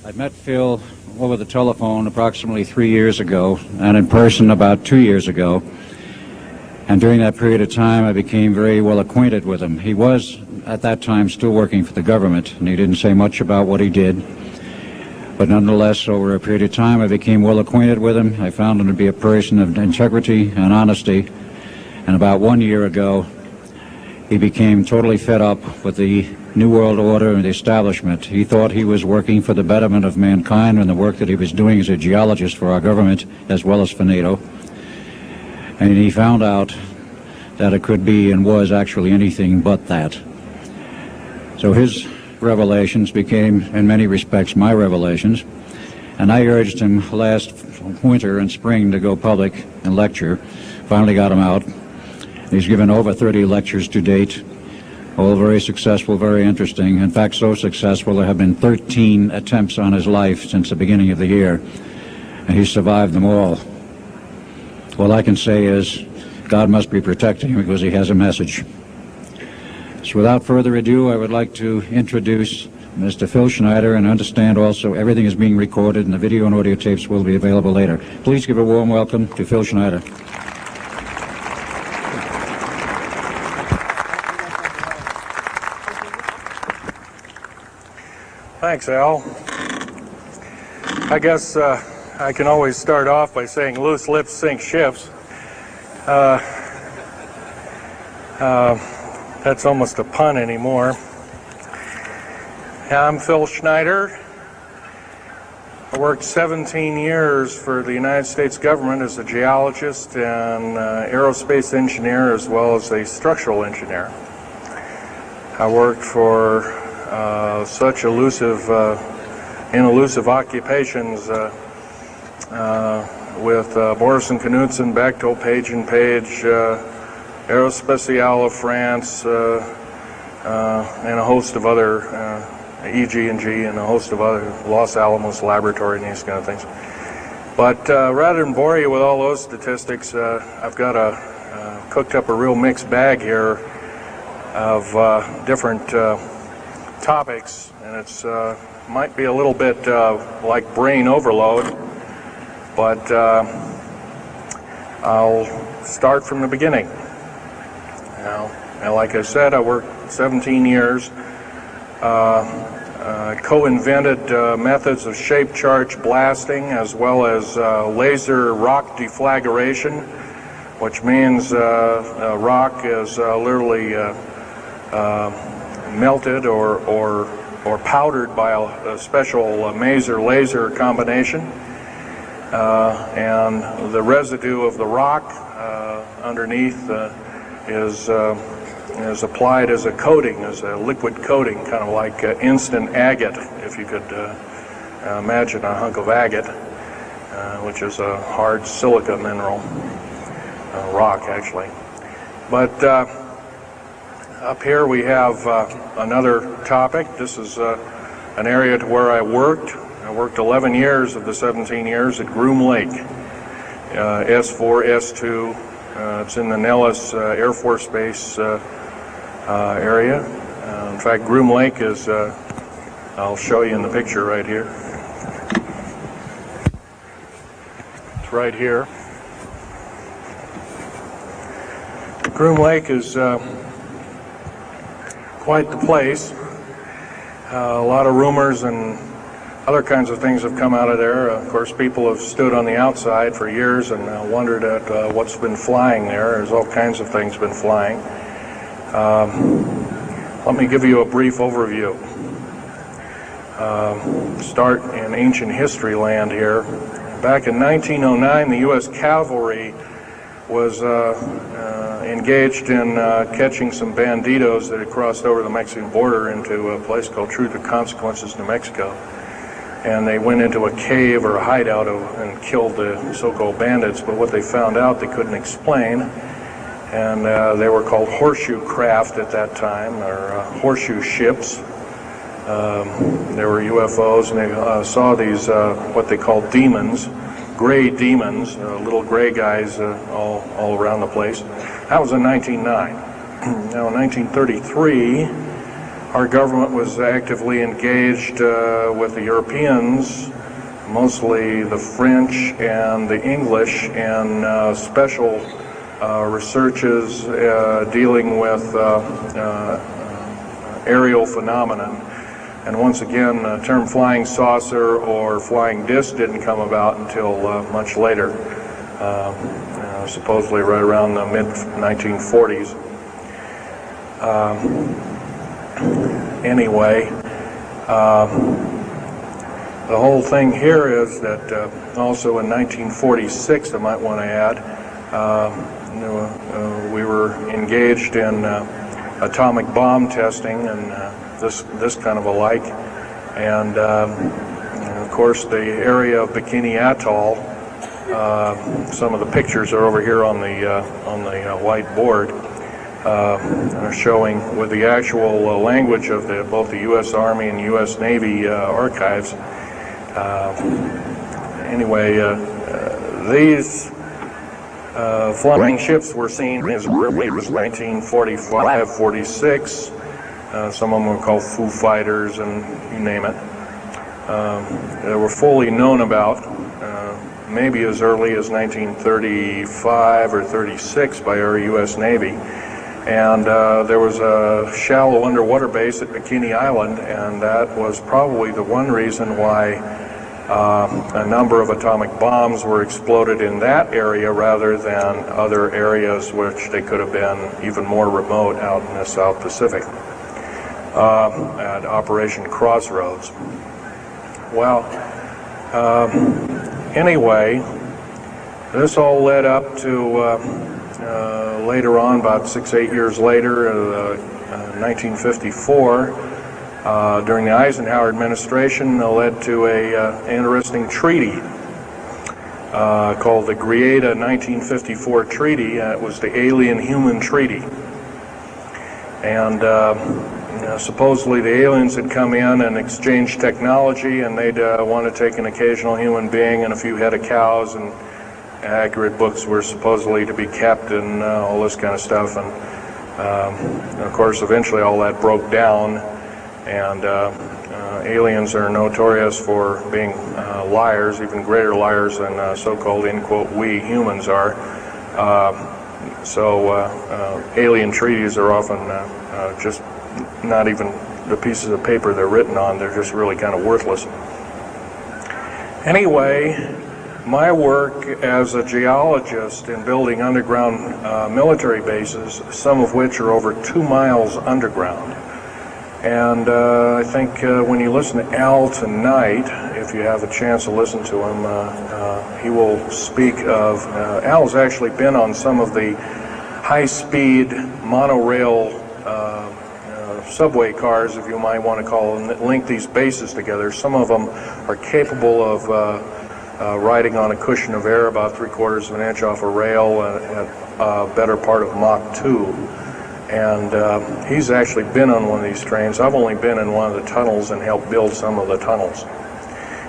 I met Phil over the telephone approximately 3 years ago, and in person about 2 years ago. And during that period of time, I became very well acquainted with him. He was, at that time, still working for the government, and he didn't say much about what he did. But nonetheless, over a period of time, I became well acquainted with him. I found him to be a person of integrity and honesty. And about 1 year ago, he became totally fed up with the New World Order and the establishment. He thought he was working for the betterment of mankind and the work that he was doing as a geologist for our government as well as for NATO. And he found out that it could be and was actually anything but that. So his revelations became, in many respects, my revelations. And I urged him last winter and spring to go public and lecture. Finally got him out. He's given over 30 lectures to date, all very successful, very interesting. In fact, so successful there have been 13 attempts on his life since the beginning of the year, and he's survived them all. All I can say is God must be protecting him because he has a message. So without further ado, I would like to introduce Mr. Phil Schneider, and understand also everything is being recorded and the video and audio tapes will be available later. Please give a warm welcome to Phil Schneider. Thanks, Al. I guess I can always start off by saying loose lips sink ships. That's almost a pun anymore. I'm Phil Schneider. I worked 17 years for the United States government as a geologist and aerospace engineer as well as a structural engineer. I worked for such elusive occupations with Boris and Knudsen, Bechtel, Page and Page, Aerospatiale of France, and a host of other, EG&G and a host of other, Los Alamos Laboratory and these kind of things. But rather than bore you with all those statistics, I've got cooked up a real mixed bag here of different topics, and it's might be a little bit like brain overload, but I'll start from the beginning. Now, like I said, I worked 17 years, co-invented methods of shape charge blasting as well as laser rock deflagration, which means rock is literally melted or powdered by a special laser combination, and the residue of the rock underneath is applied as a coating, as a liquid coating, kind of like instant agate, if you could imagine a hunk of agate, which is a hard silica mineral, rock actually. But up here we have another topic. This is an area to where I worked. I worked 11 years of the 17 years at Groom Lake, S4, S2. It's in the Nellis Air Force Base area. In fact, Groom Lake is, I'll show you in the picture right here. It's right here. Groom Lake is quite the place. A lot of rumors and other kinds of things have come out of there. Of course, people have stood on the outside for years and wondered at what's been flying there. There's all kinds of things been flying. Let me give you a brief overview. Start in ancient history land here. Back in 1909, the U.S. cavalry was engaged in catching some banditos that had crossed over the Mexican border into a place called Truth and Consequences, New Mexico. And they went into a cave or a hideout and killed the so-called bandits, but what they found out they couldn't explain. And they were called horseshoe craft at that time, or horseshoe ships. There were UFOs, and they saw these, what they called demons, gray demons, little gray guys all around the place. That was in 1909. Now in 1933, our government was actively engaged with the Europeans, mostly the French and the English, in special researches dealing with aerial phenomenon. And once again, the term flying saucer or flying disc didn't come about until much later, supposedly right around the mid-1940s. Anyway, the whole thing here is that also in 1946, I might want to add, we were engaged in atomic bomb testing and this kind of a like, and of course the area of Bikini Atoll. Some of the pictures are over here on the white board, showing with the actual language of both the U.S. Army and U.S. Navy archives. Anyway, these flying ships were seen as early as 1945, 46. Some of them were called Foo Fighters, and you name it. They were fully known about, maybe as early as 1935 or 36 by our U.S. Navy. And there was a shallow underwater base at Bikini Island, and that was probably the one reason why a number of atomic bombs were exploded in that area rather than other areas which they could have been even more remote out in the South Pacific. At Operation Crossroads. Well, anyway, this all led up to later on, about 6-8 years later, 1954, during the Eisenhower administration, led to a interesting treaty called the Greada 1954 Treaty. It was the Alien-Human Treaty. And supposedly the aliens had come in and exchanged technology, and they'd want to take an occasional human being and a few head of cows, and accurate books were supposedly to be kept and all this kind of stuff. And of course, eventually all that broke down, and aliens are notorious for being liars, even greater liars than so-called, in quote, we humans are. So alien treaties are often just not even the pieces of paper they're written on, they're just really kind of worthless. Anyway, my work as a geologist in building underground military bases, some of which are over 2 miles underground. And I think when you listen to Al tonight, if you have a chance to listen to him, he will speak of, Al's actually been on some of the high-speed monorail subway cars, if you might want to call them, that link these bases together. Some of them are capable of riding on a cushion of air about 3/4 of an inch off a rail at a better part of Mach 2. And he's actually been on one of these trains. I've only been in one of the tunnels and helped build some of the tunnels.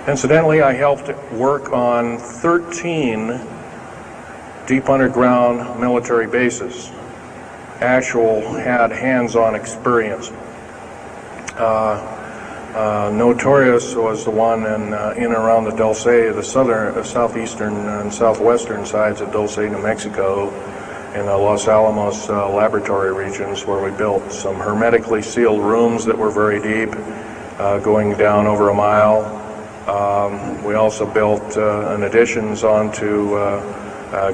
Incidentally, I helped work on 13 deep underground military bases. Had hands-on experience. Notorious was the one in and around the Dulce, the southeastern and southwestern sides of Dulce, New Mexico, in the Los Alamos laboratory regions, where we built some hermetically sealed rooms that were very deep, going down over a mile. We also built additions onto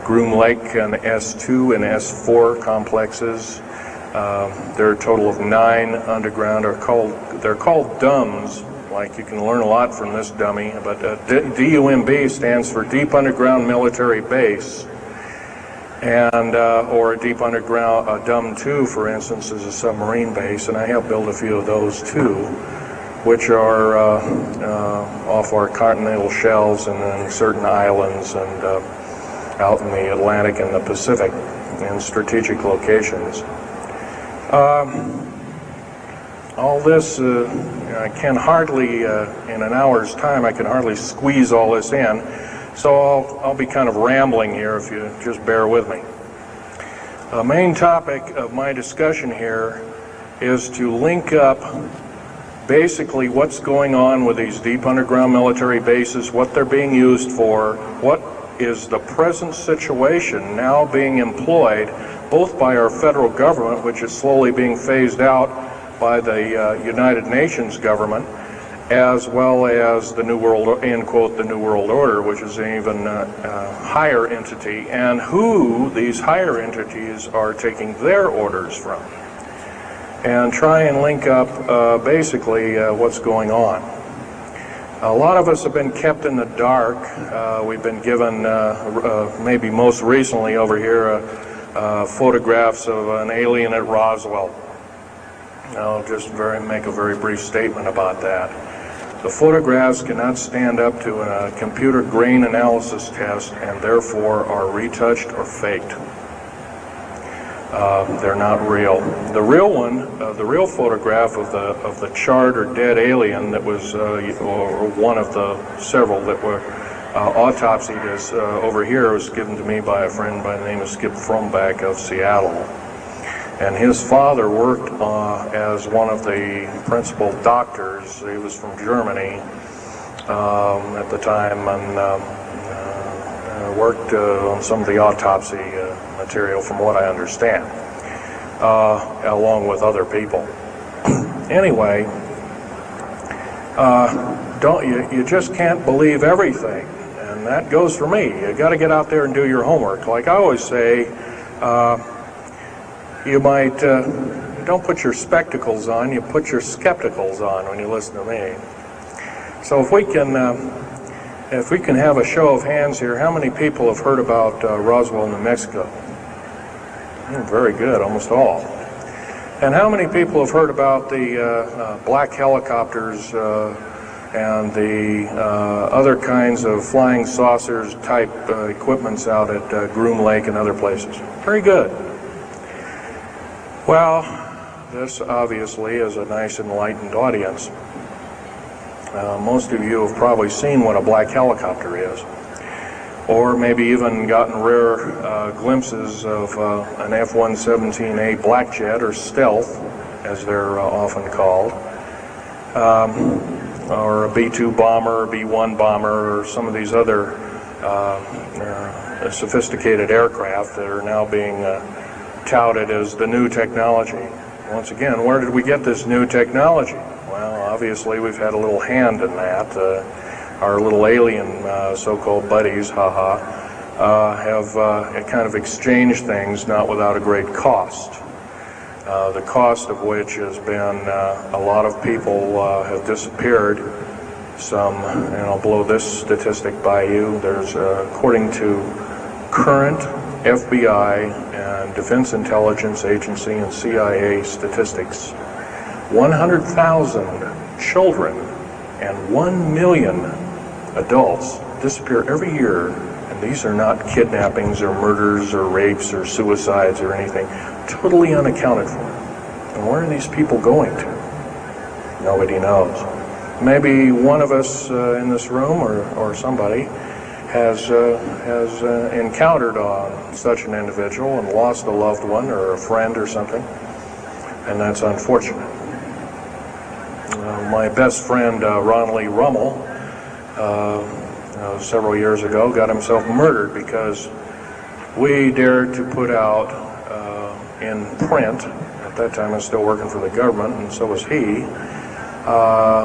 Groom Lake and S2 and S4 complexes. There are a total of 9 underground. They're called DUMBs. Like, you can learn a lot from this dummy, but DUMB stands for Deep Underground Military Base, and or a Deep Underground DUM2, for instance, is a submarine base, and I have built a few of those too, which are off our continental shelves and then certain islands and out in the Atlantic and the Pacific in strategic locations. All this, I can hardly, in an hour's time, I can hardly squeeze all this in, so I'll be kind of rambling here if you just bear with me. The main topic of my discussion here is to link up basically what's going on with these deep underground military bases, what they're being used for, what is the present situation now being employed both by our federal government, which is slowly being phased out by the United Nations government, as well as the New World, end quote, the New World Order, which is an even higher entity, and who these higher entities are taking their orders from, and try and link up basically what's going on. A lot of us have been kept in the dark. We've been given, maybe most recently over here, photographs of an alien at Roswell. I'll just make a very brief statement about that. The photographs cannot stand up to a computer grain analysis test and therefore are retouched or faked. They're not real. The real one, the real photograph of the charred or dead alien that was, or one of the several that were autopsied, is over here, was given to me by a friend by the name of Skip Fromback of Seattle. And his father worked as one of the principal doctors. He was from Germany at the time, and worked on some of the autopsy material, from what I understand, along with other people. Anyway, you just can't believe everything, and that goes for me. You got to get out there and do your homework. Like I always say, you might, don't put your spectacles on, you put your skepticals on when you listen to me. So if we can have a show of hands here, how many people have heard about Roswell, New Mexico? Very good, almost all. And how many people have heard about the black helicopters and the other kinds of flying saucers type equipments out at Groom Lake and other places? Very good. Well, this obviously is a nice enlightened audience. Most of you have probably seen what a black helicopter is, or maybe even gotten rare glimpses of an F-117A black jet, or stealth, as they're often called, or a B-2 bomber, or B-1 bomber, or some of these other sophisticated aircraft that are now being touted as the new technology. Once again, where did we get this new technology? Well, obviously we've had a little hand in that. Our little alien so-called buddies, have kind of exchanged things, not without a great cost. The cost of which has been a lot of people have disappeared. Some, and I'll blow this statistic by you. There's, according to current FBI and Defense Intelligence Agency and CIA statistics, 100,000 children and 1 million adults disappear every year, and these are not kidnappings or murders or rapes or suicides or anything, totally unaccounted for. And where are these people going to? Nobody knows. Maybe one of us in this room or somebody has encountered on such an individual and lost a loved one or a friend or something, and that's unfortunate. My best friend, Ron Lee Rummel, several years ago got himself murdered because we dared to put out in print. At that time I was still working for the government, and so was he.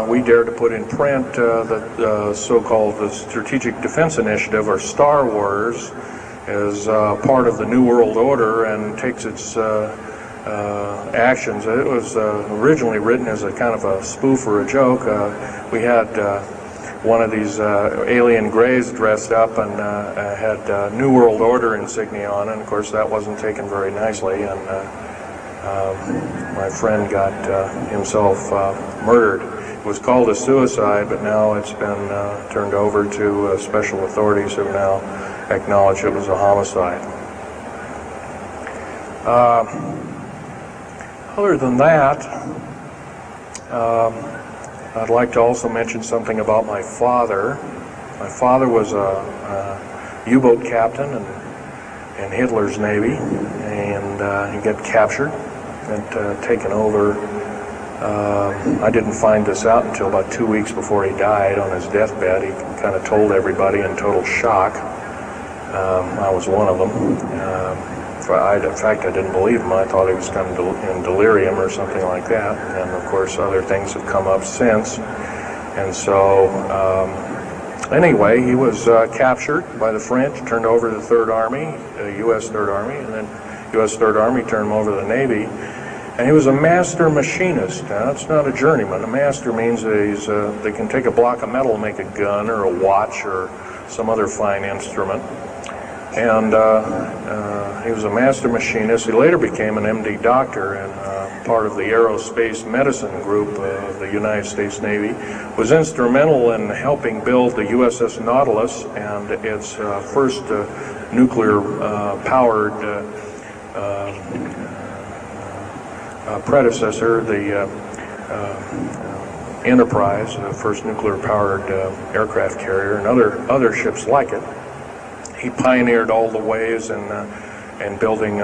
We dared to put in print the so-called the Strategic Defense Initiative, or Star Wars, as part of the New World Order, and takes its actions. It was originally written as a kind of a spoof or a joke. We had one of these alien greys dressed up and had New World Order insignia on, and of course that wasn't taken very nicely, and my friend got himself murdered. It was called a suicide, but now it's been turned over to special authorities who now acknowledge it was a homicide. Other than that, I'd like to also mention something about my father. My father was a U-boat captain in Hitler's Navy, and he got captured and taken over. I didn't find this out until about 2 weeks before he died on his deathbed. He kind of told everybody in total shock. I was one of them. In fact, I didn't believe him. I thought he was kind of in delirium or something like that. And of course, other things have come up since. And so, anyway, he was captured by the French, turned over to the Third Army, U.S. Third Army, and then U.S. Third Army turned him over to the Navy. And he was a master machinist. Now, it's not a journeyman. A master means that they can take a block of metal and make a gun or a watch or some other fine instrument. And he was a master machinist. He later became an MD doctor and part of the aerospace medicine group of the United States Navy. Was instrumental in helping build the USS Nautilus and its first nuclear-powered predecessor, the Enterprise, the first nuclear-powered aircraft carrier, and other ships like it. He pioneered all the ways in building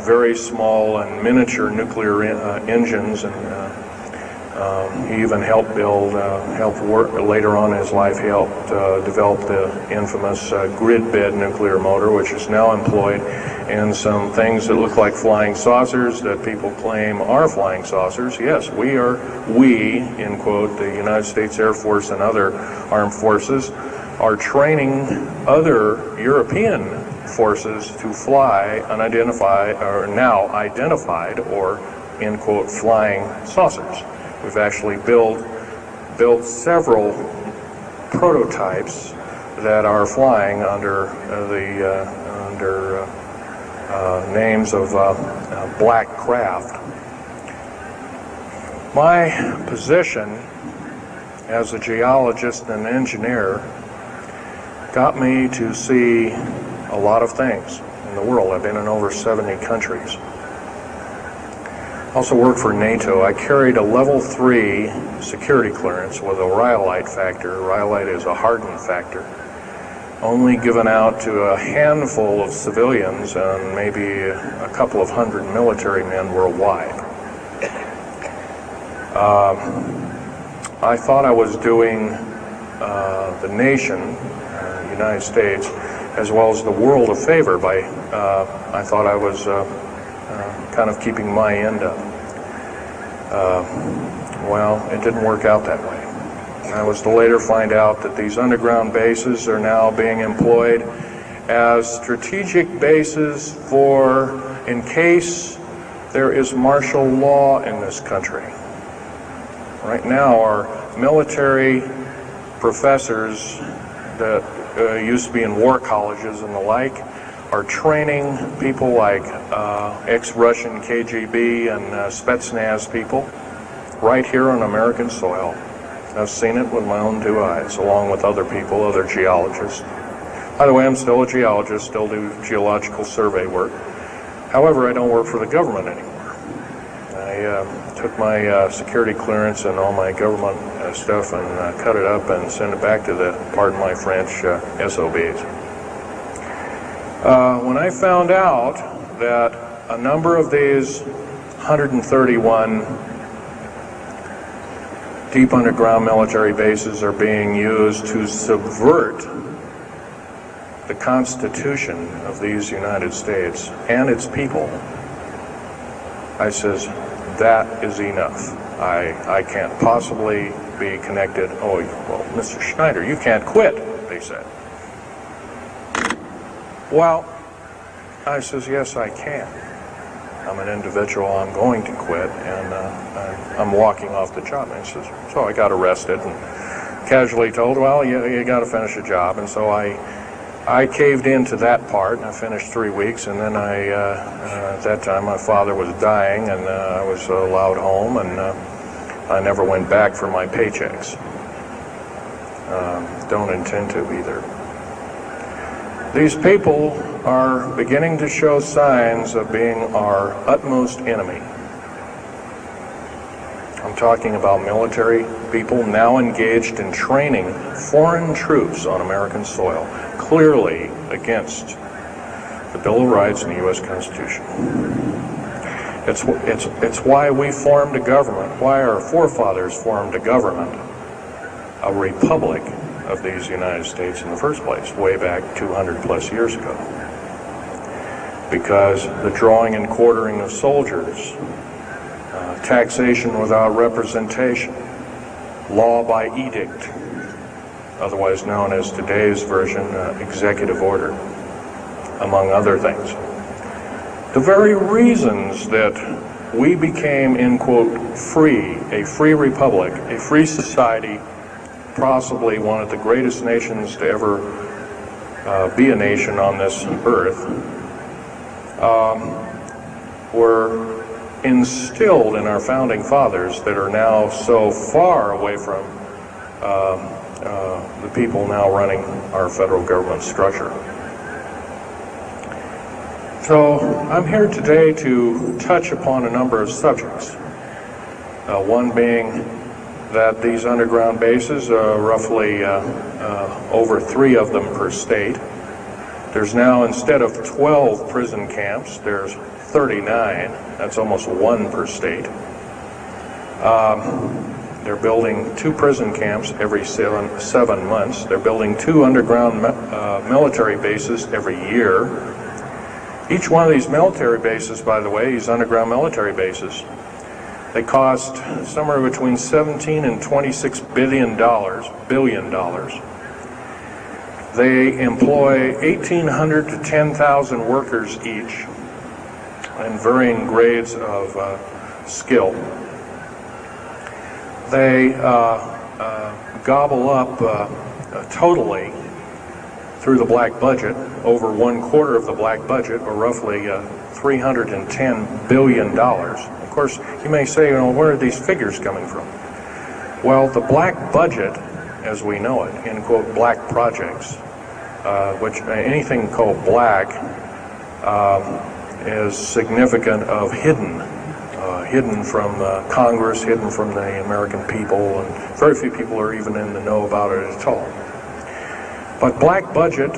very small and miniature nuclear engines, and he even helped later on in his life, he helped develop the infamous grid bed nuclear motor, which is now employed in some things that look like flying saucers that people claim are flying saucers. Yes, we, in quote, the United States Air Force and other armed forces, are training other European forces to fly unidentified, or now identified, or, in quote, flying saucers. We've actually built several prototypes that are flying under names of black craft. My position as a geologist and engineer got me to see a lot of things in the world. I've been in over 70 countries. Also worked for NATO. I carried a level 3 security clearance with a rhyolite factor. Rhyolite is a hardened factor, only given out to a handful of civilians and maybe a couple of hundred military men worldwide. I thought I was doing the nation, United States, as well as the world a favor by, I thought I was kind of keeping my end up. Well, it didn't work out that way. I was to later find out that these underground bases are now being employed as strategic bases for, in case there is martial law in this country. Right now, our military professors that used to be in war colleges and the like are training people like ex-Russian KGB and Spetsnaz people right here on American soil. I've seen it with my own 2 eyes, along with other people, other geologists. By the way, I'm still a geologist, still do geological survey work. However, I don't work for the government anymore. I took my security clearance and all my government stuff and cut it up and sent it back to the, pardon my French, SOBs. When I found out that a number of these 131 deep underground military bases are being used to subvert the Constitution of these United States and its people, I says, that is enough. I can't possibly be connected. Oh, well, Mr. Schneider, you can't quit, they said. Well, I says, yes, I can. I'm an individual, I'm going to quit, and I'm walking off the job. And he says, so I got arrested and casually told, well, you got to finish a job. And so I caved into that part, and I finished 3 weeks, and then at that time my father was dying, and I was allowed home, and I never went back for my paychecks. Don't intend to either. These people are beginning to show signs of being our utmost enemy. I'm talking about military people now engaged in training foreign troops on American soil, clearly against the Bill of Rights and the U.S. Constitution. It's why we formed a government, why our forefathers formed a government, a republic of these United States in the first place, way back 200 plus years ago. Because the drawing and quartering of soldiers, taxation without representation, law by edict, otherwise known as today's version, executive order, among other things. The very reasons that we became, in quote, free, a free republic, a free society, possibly one of the greatest nations to ever be a nation on this earth, were instilled in our founding fathers that are now so far away from the people now running our federal government structure. So I'm here today to touch upon a number of subjects. One being that these underground bases are roughly over 3 of them per state. There's now, instead of 12 prison camps, there's 39. That's almost 1 per state. They're building 2 prison camps every 7 months. They're building 2 underground military bases every year. Each one of these military bases, by the way, these underground military bases, they cost somewhere between $17 and $26 billion. They employ 1,800 to 10,000 workers each in varying grades of skill. They gobble up totally through the black budget, over 1/4 of the black budget, or roughly $310 billion. Of course, you may say, well, where are these figures coming from? Well, the black budget, as we know it, in quote, black projects, which anything called black is significant of hidden from Congress, hidden from the American people, and very few people are even in the know about it at all. But black budget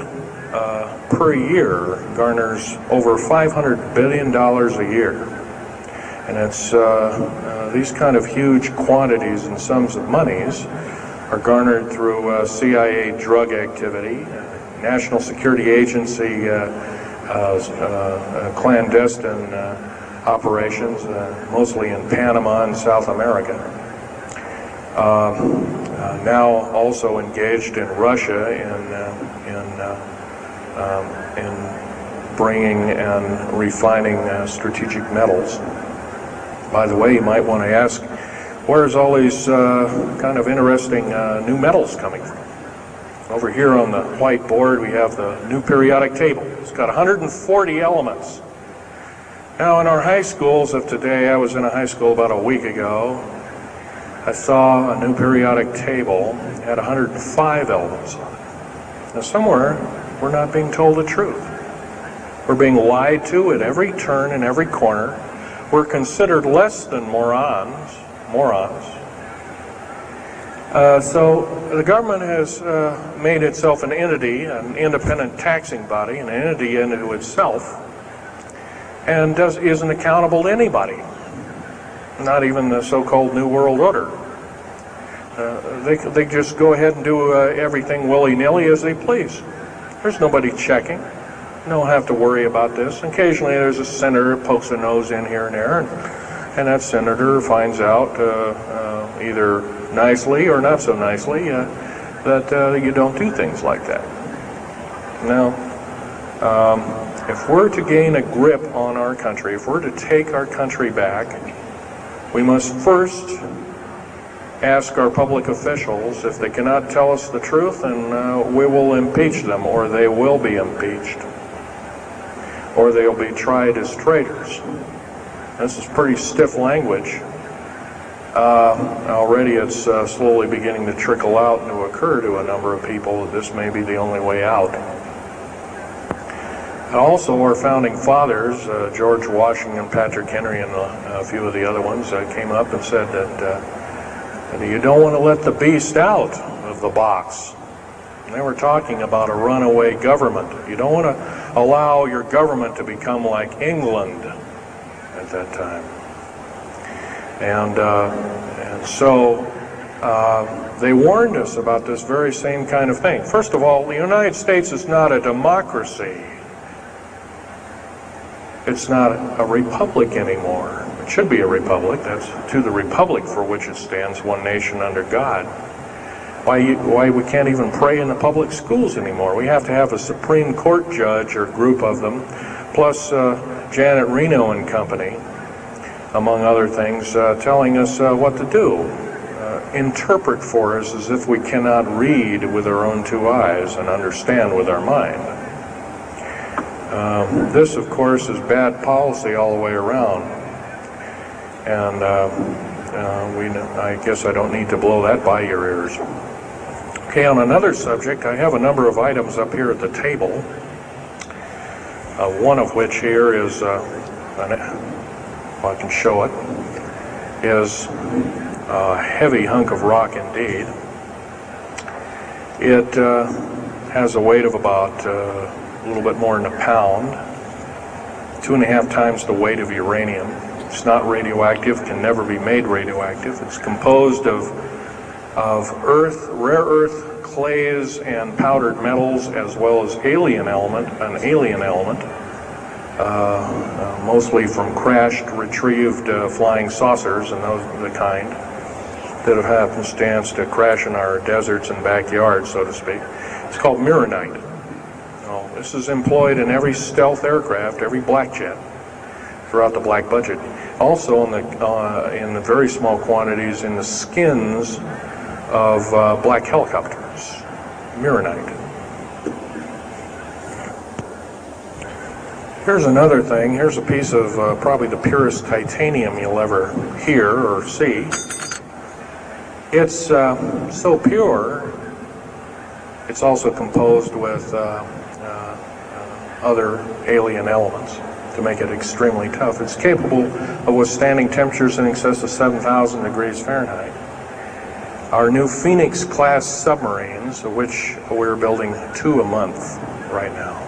per year garners over $500 billion a year. And it's these kind of huge quantities and sums of monies are garnered through CIA drug activity, National Security Agency clandestine operations, mostly in Panama and South America. Now also engaged in Russia in bringing and refining strategic metals. By the way, you might want to ask, where's all these kind of interesting new metals coming from? Over here on the whiteboard we have the new periodic table. It's got 140 elements. Now in our high schools of today, I was in a high school about a week ago, I saw a new periodic table, had 105 elements on it. Now somewhere, we're not being told the truth. We're being lied to at every turn and every corner. We're considered less than morons. So the government has made itself an entity, an independent taxing body, an entity into itself, and isn't accountable to anybody, not even the so-called New World Order. They just go ahead and do everything willy-nilly as they please. There's nobody checking. You don't have to worry about this. Occasionally there's a senator who pokes a nose in here and there, and that senator finds out either nicely or not so nicely that you don't do things like that. Now, if we're to gain a grip on our country, if we're to take our country back, we must first ask our public officials if they cannot tell us the truth, and we will impeach them, or they will be impeached, or they'll be tried as traitors. This is pretty stiff language. Already it's slowly beginning to trickle out and to occur to a number of people that this may be the only way out. Also, our founding fathers, George Washington, Patrick Henry, and a few of the other ones, came up and said that you don't want to let the beast out of the box. And they were talking about a runaway government. You don't want to allow your government to become like England at that time. And so they warned us about this very same kind of thing. First of all, the United States is not a democracy. It's not a republic anymore. It should be a republic. That's to the republic for which it stands, one nation under God. Why we can't even pray in the public schools anymore? We have to have a Supreme Court judge or group of them, plus Janet Reno and company, among other things, telling us what to do. Interpret for us as if we cannot read with our own two eyes and understand with our mind. This, of course, is bad policy all the way around, and I guess I don't need to blow that by your ears. Okay, on another subject, I have a number of items up here at the table, one of which here is, if I can show it, is a heavy hunk of rock indeed. It has a weight of about a little bit more than a pound, 2.5 times the weight of uranium. It's not radioactive, can never be made radioactive. It's composed of earth, rare earth, clays, and powdered metals, as well as an alien element, mostly from crashed, retrieved flying saucers and those of the kind that have happenstance to crash in our deserts and backyards, so to speak. It's called mironite. This is employed in every stealth aircraft, every black jet, throughout the black budget. Also in the very small quantities in the skins of black helicopters, mironite. Here's another thing. Here's a piece of probably the purest titanium you'll ever hear or see. It's so pure, it's also composed with other alien elements to make it extremely tough. It's capable of withstanding temperatures in excess of 7,000 degrees Fahrenheit. Our new Phoenix-class submarines, of which we're building 2 a month right now.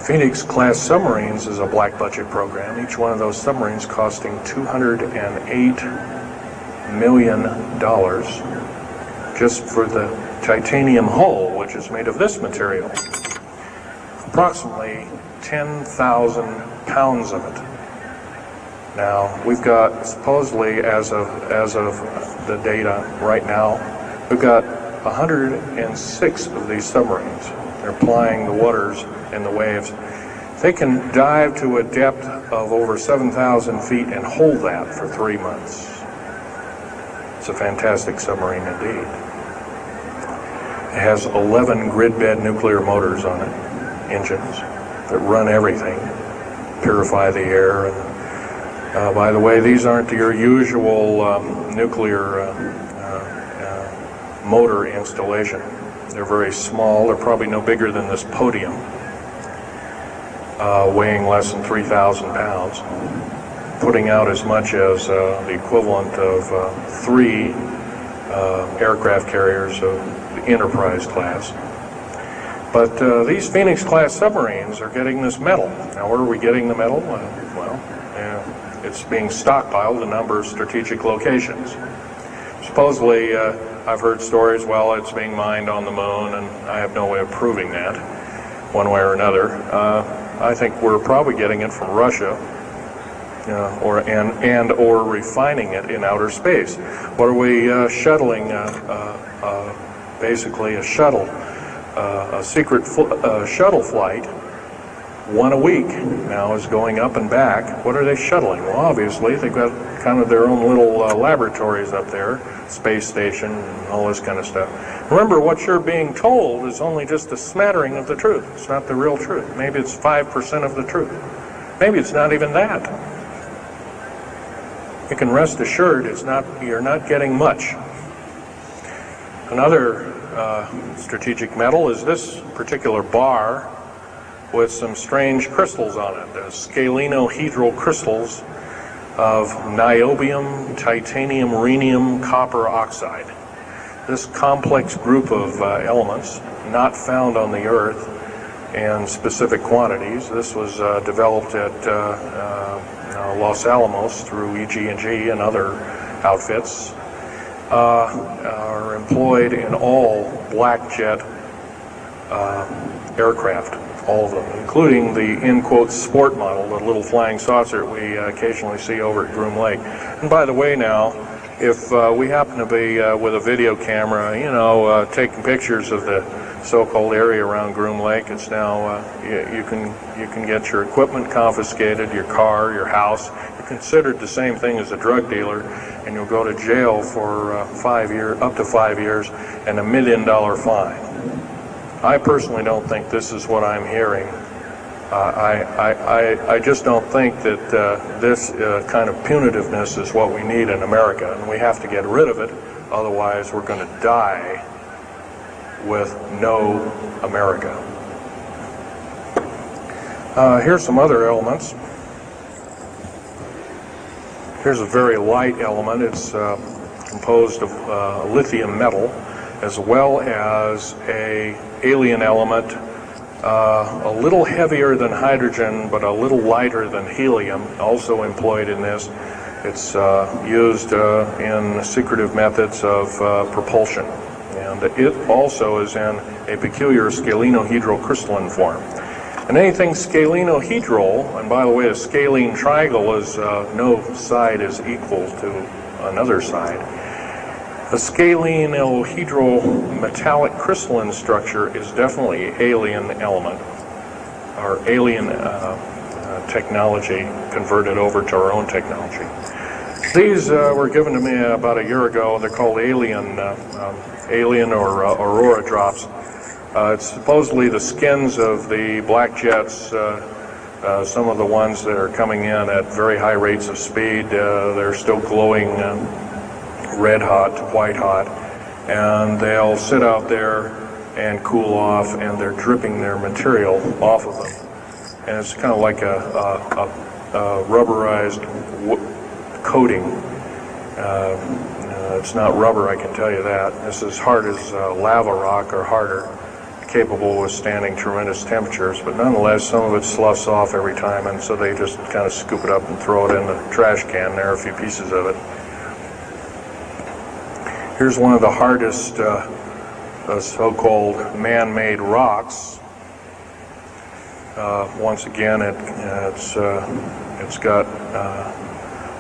Phoenix-class submarines is a black budget program. Each one of those submarines costing $208 million just for the titanium hull, which is made of this material. Approximately 10,000 pounds of it. Now, we've got, supposedly, as of the data right now, we've got 106 of these submarines. They're plying the waters and the waves. They can dive to a depth of over 7,000 feet and hold that for 3 months. It's a fantastic submarine indeed. It has 11 grid-bed nuclear motors on it, engines that run everything, purify the air. And by the way, these aren't your usual nuclear motor installation. They're very small. They're probably no bigger than this podium, weighing less than 3,000 pounds, putting out as much as the equivalent of 3 aircraft carriers of the Enterprise class. But these Phoenix-class submarines are getting this metal. Now, where are we getting the metal? It's being stockpiled in a number of strategic locations. Supposedly, I've heard stories, well, it's being mined on the moon, and I have no way of proving that one way or another. I think we're probably getting it from Russia, or refining it in outer space. What are we shuttling? Basically a shuttle, a secret shuttle flight, one a week now is going up and back. What are they shuttling? Well, obviously they've got kind of their own little laboratories up there, space station, and all this kind of stuff. Remember, what you're being told is only just a smattering of the truth. It's not the real truth. Maybe it's 5% of the truth. Maybe it's not even that. You can rest assured you're not getting much. Another strategic metal is this particular bar with some strange crystals on it, scalenohedral crystals of niobium, titanium, rhenium, copper oxide. This complex group of elements, not found on the Earth in specific quantities. This was developed at Los Alamos through EG&G and other outfits, are employed in all black jet aircraft, all of them, including the, in quotes, sport model, the little flying saucer we occasionally see over at Groom Lake. And by the way now, if we happen to be with a video camera, taking pictures of the so-called area around Groom Lake, it's now, you can get your equipment confiscated, your car, your house. You're considered the same thing as a drug dealer, and you'll go to jail for up to 5 years and $1 million fine. I personally don't think this is what I'm hearing. I just don't think that this kind of punitiveness is what we need in America, and we have to get rid of it. Otherwise, we're going to die with no America. Here's some other elements. Here's a very light element. It's composed of lithium metal, as well as an alien element, a little heavier than hydrogen, but a little lighter than helium, also employed in this. It's used in secretive methods of propulsion. And it also is in a peculiar scalenohedral crystalline form. And anything scalenohedral, and by the way, a scalene triangle is no side is equal to another side. A scalenohedral metallic crystalline structure is definitely alien element, or alien technology converted over to our own technology. These were given to me about a year ago. They're called alien or aurora drops. It's supposedly the skins of the black jets, some of the ones that are coming in at very high rates of speed. They're still glowing red hot to white hot, and they'll sit out there and cool off, and they're dripping their material off of them. And it's kind of like a rubberized coating. It's not rubber, I can tell you that. It's as hard as lava rock or harder, capable of withstanding tremendous temperatures, but nonetheless some of it sloughs off every time, and so they just kind of scoop it up and throw it in the trash can. There are a few pieces of it. Here's one of the hardest so-called man-made rocks. Once again, it's got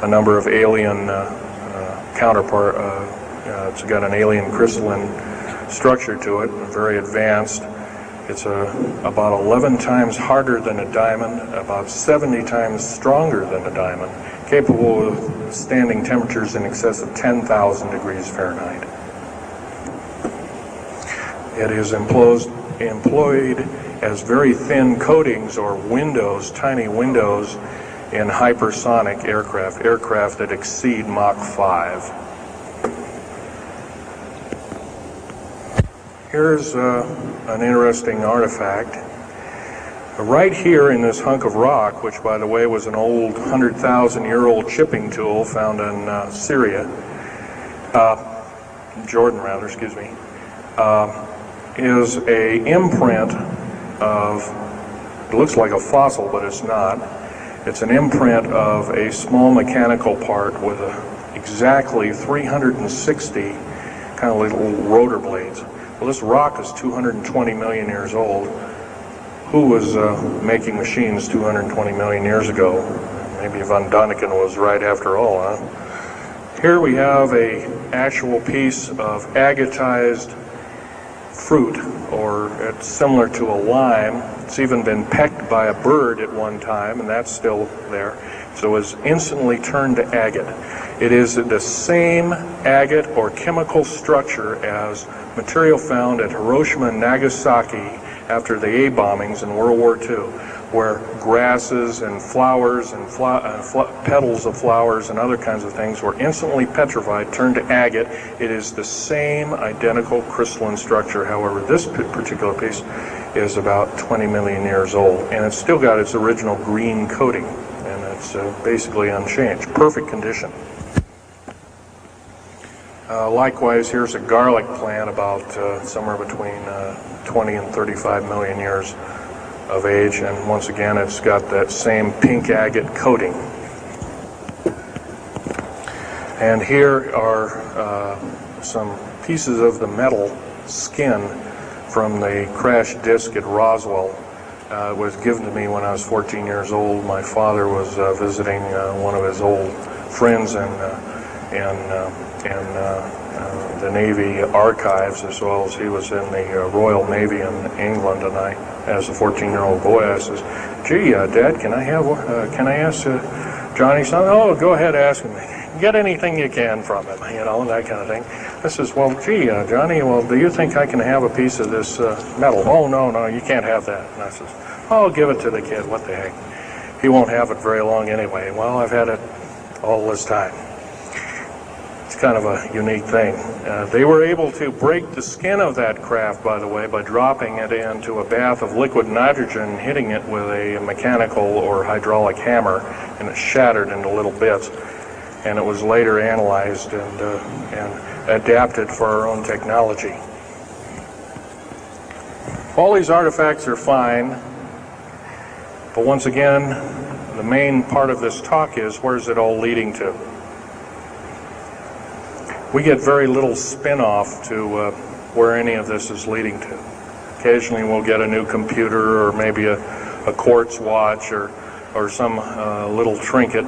a number of alien counterpart. It's got an alien crystalline structure to it, very advanced. It's about 11 times harder than a diamond, about 70 times stronger than a diamond, capable of standing temperatures in excess of 10,000 degrees Fahrenheit. It is employed as very thin coatings or windows, tiny windows, in hypersonic aircraft that exceed Mach 5. Here's an interesting artifact. Right here in this hunk of rock, which by the way was an old 100,000-year-old chipping tool found in Jordan, excuse me, is a imprint of, it looks like a fossil, but it's not. It's an imprint of a small mechanical part with exactly 360 kind of little rotor blades. Well, this rock is 220 million years old. Who was making machines 220 million years ago? Maybe Von Däniken was right after all, huh? Here we have a actual piece of agatized fruit, or it's similar to a lime. It's even been pecked by a bird at one time, and that's still there. So it's instantly turned to agate. It is the same agate or chemical structure as material found at Hiroshima and Nagasaki after the A bombings in World War II, where grasses and flowers and petals of flowers and other kinds of things were instantly petrified, turned to agate. It is the same identical crystalline structure. However, this particular piece is about 20 million years old, and it's still got its original green coating, and it's basically unchanged, perfect condition. Likewise, here's a garlic plant about somewhere between 20 and 35 million years of age, and once again it's got that same pink agate coating. And here are some pieces of the metal skin from the crash disk at Roswell. It was given to me when I was 14 years old. My father was visiting one of his old friends in the Navy archives, as well as he was in the Royal Navy in England. And I, as a 14-year-old boy, I says, "Gee, Dad, can I ask Johnny something?" "Oh, go ahead, ask him. Get anything you can from him," you know, that kind of thing. I says, "Well, gee, Johnny, well, do you think I can have a piece of this metal?" "Oh, no, you can't have that." And I says, "Oh, give it to the kid. What the heck? He won't have it very long anyway." Well, I've had it all this time. It's kind of a unique thing. They were able to break the skin of that craft, by the way, by dropping it into a bath of liquid nitrogen, hitting it with a mechanical or hydraulic hammer, and it shattered into little bits. And it was later analyzed and adapted for our own technology. All these artifacts are fine, but once again, the main part of this talk is, where's it all leading to? We get very little spin-off to where any of this is leading to. Occasionally we'll get a new computer, or maybe a quartz watch, or some little trinket,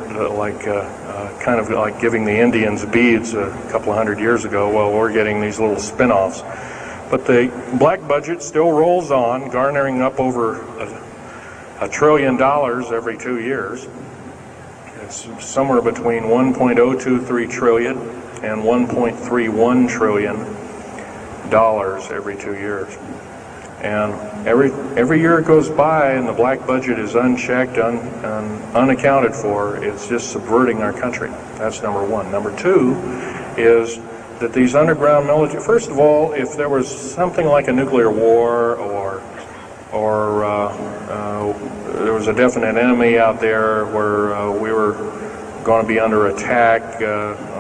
kind of like giving the Indians beads a couple of hundred years ago. Well, we're getting these little spin-offs. But the black budget still rolls on, garnering up over $1 trillion every 2 years. It's somewhere between 1.023 trillion and 1.31 trillion dollars every 2 years. And every year it goes by and the black budget is unchecked, unaccounted for, it's just subverting our country. That's number one. Number two is that these underground military, first of all, if there was something like a nuclear war, or there was a definite enemy out there where we were going to be under attack,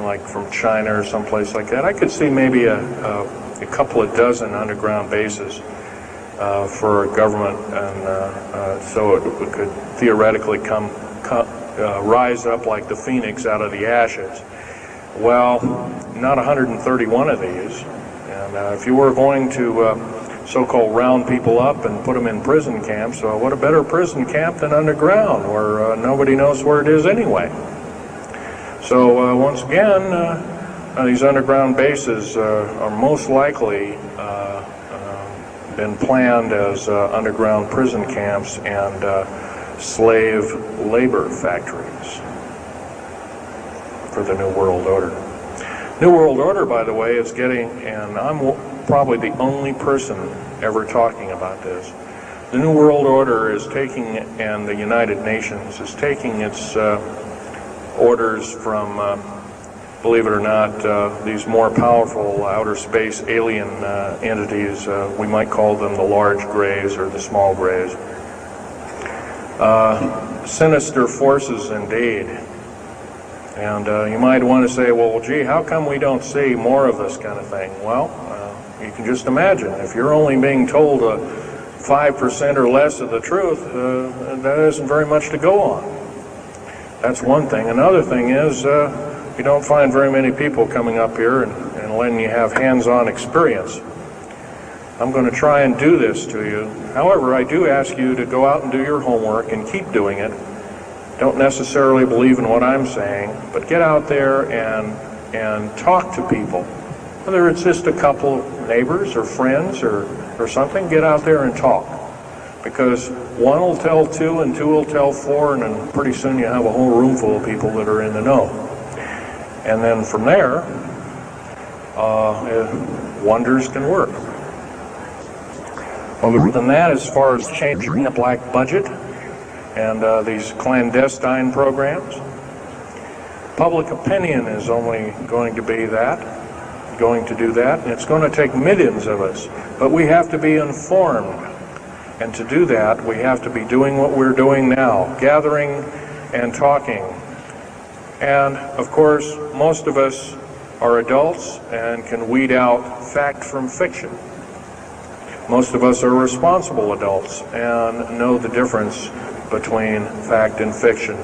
like from China or someplace like that, I could see maybe a couple of dozen underground bases for a government, and so it could theoretically rise up like the phoenix out of the ashes. Well, not 131 of these, and if you were going to so-called round people up and put them in prison camps, what a better prison camp than underground, where nobody knows where it is anyway. So once again, these underground bases are most likely been planned as underground prison camps and slave labor factories for the New World Order. New World Order, by the way, is getting, and I'm probably the only person ever talking about this, the New World Order is taking, and the United Nations is taking its orders from, believe it or not, these more powerful outer space alien entities. We might call them the large grays or the small grays. Sinister forces indeed. And you might want to say, well, gee, how come we don't see more of this kind of thing? Well, you can just imagine. If you're only being told 5% or less of the truth, that isn't very much to go on. That's one thing. Another thing is, you don't find very many people coming up here and and letting you have hands-on experience. I'm going to try and do this to you. However, I do ask you to go out and do your homework and keep doing it. Don't necessarily believe in what I'm saying, but get out there and talk to people. Whether it's just a couple neighbors or friends or something, get out there and talk. Because one will tell two and two will tell four, and then pretty soon you have a whole room full of people that are in the know. And then from there, wonders can work. Other than that, as far as changing the black budget and these clandestine programs, public opinion is only going to do that, and it's going to take millions of us. But we have to be informed, and to do that, we have to be doing what we're doing now, gathering and talking. And of course, most of us are adults and can weed out fact from fiction. Most of us are responsible adults and know the difference between fact and fiction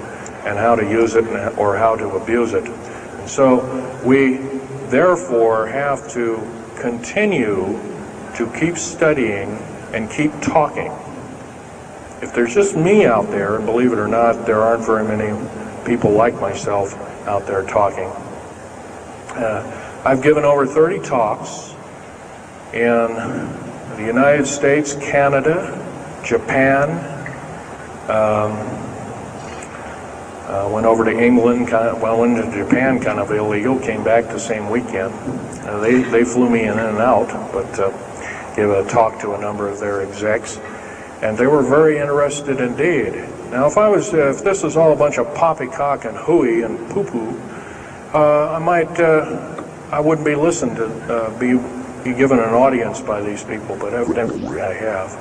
and how to use it or how to abuse it. And so we therefore have to continue to keep studying and keep talking. If there's just me out there, and believe it or not, there aren't very many people like myself out there talking. I've given over 30 talks in the United States, Canada, Japan, went over to England, went into Japan kind of illegal, came back the same weekend. They flew me in and out, but gave a talk to a number of their execs, and they were very interested indeed. Now, if this was all a bunch of poppycock and hooey and poo-poo, I wouldn't be listened to, be given an audience by these people, but evidently I have.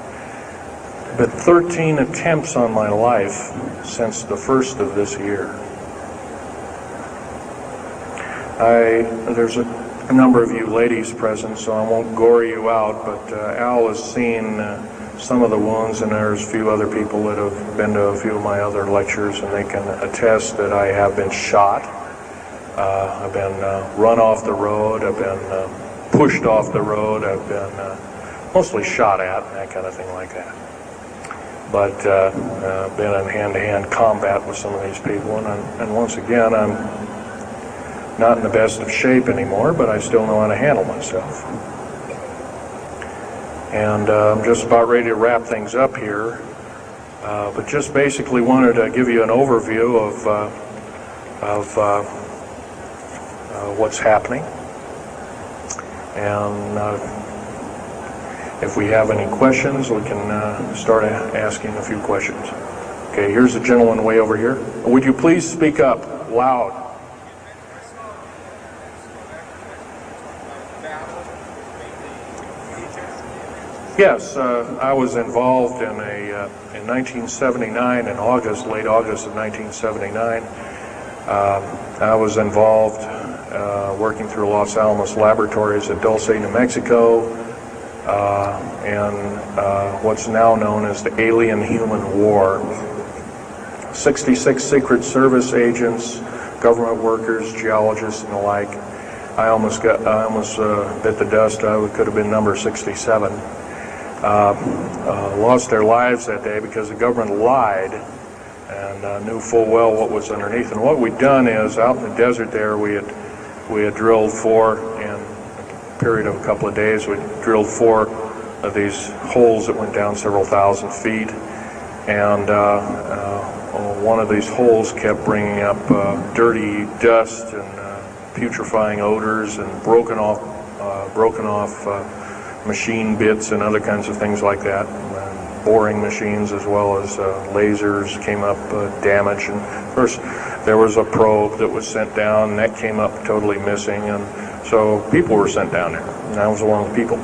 But 13 attempts on my life since the first of this year. There's a number of you ladies present, so I won't gore you out, but Al has seen some of the wounds, and there's a few other people that have been to a few of my other lectures, and they can attest that I have been shot. I've been run off the road, I've been pushed off the road, I've been mostly shot at, and that kind of thing like that. But been in hand-to-hand combat with some of these people, and once again, I'm not in the best of shape anymore, but I still know how to handle myself. And I'm just about ready to wrap things up here, but just basically wanted to give you an overview of what's happening. And if we have any questions, we can start asking a few questions. Okay, here's a gentleman way over here. Would you please speak up loud? Yes, I was involved in in 1979, in August, late August of 1979. I was involved working through Los Alamos Laboratories at Dulce, New Mexico, and what's now known as the Alien-Human War. 66 Secret Service agents, government workers, geologists, and the like. I almost bit the dust. I could have been number 67. Lost their lives that day because the government lied and knew full well what was underneath. And what we'd done is, out in the desert there, we had drilled in a period of a couple of days, we drilled 4 of these holes that went down several thousand feet. And one of these holes kept bringing up dirty dust and putrefying odors and broken off machine bits and other kinds of things like that. Boring machines as well as lasers came up damaged. And of course, there was a probe that was sent down, and that came up totally missing. And so people were sent down there, and I was one of the people.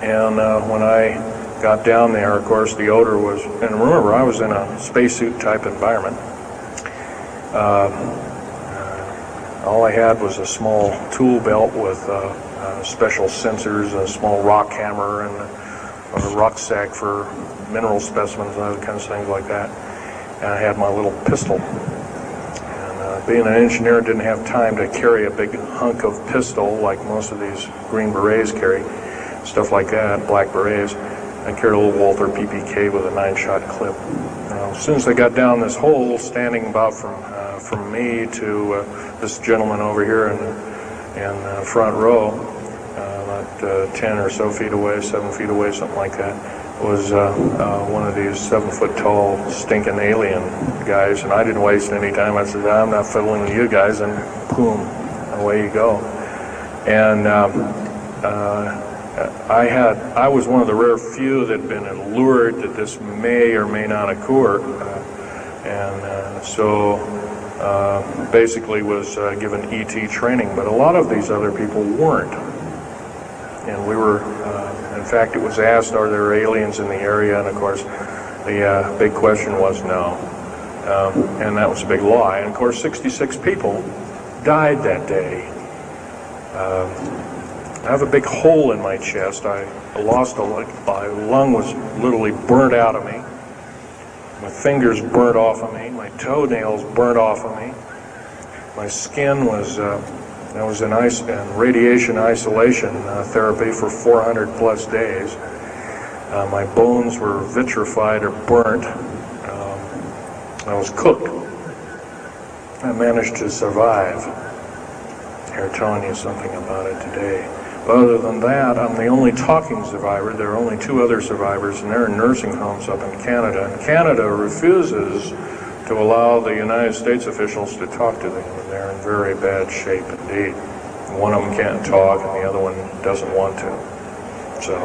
And when I got down there, of course, the odor was, and remember, I was in a spacesuit type environment. All I had was a small tool belt with special sensors, a small rock hammer, and a rucksack for mineral specimens and other kinds of things like that. And I had my little pistol. And being an engineer, didn't have time to carry a big hunk of pistol like most of these Green Berets carry, stuff like that, Black Berets. I carried a little Walther PPK with a 9-shot clip. As soon as I got down this hole, standing about from me to this gentleman over here in the front row, about 10 or so feet away, 7 feet away, something like that, was one of these 7-foot-tall stinking alien guys, and I didn't waste any time. I said, I'm not fiddling with you guys, and boom, away you go. And I was one of the rare few that had been allured that this may or may not occur, and so basically was given ET training, but a lot of these other people weren't. And we were, in fact, it was asked, are there aliens in the area? And of course, the big question was no. And that was a big lie. And of course, 66 people died that day. I have a big hole in my chest. I lost a lung. My lung was literally burnt out of me. My fingers burnt off of me. My toenails burnt off of me. My skin was, I was in radiation isolation therapy for 400 plus days. My bones were vitrified or burnt. I was cooked. I managed to survive. Here, telling you something about it today. But other than that, I'm the only talking survivor. There are only 2 other survivors, and they're in nursing homes up in Canada. And Canada refuses to allow the United States officials to talk to them, and they're in very bad shape indeed. One of them can't talk, and the other one doesn't want to. So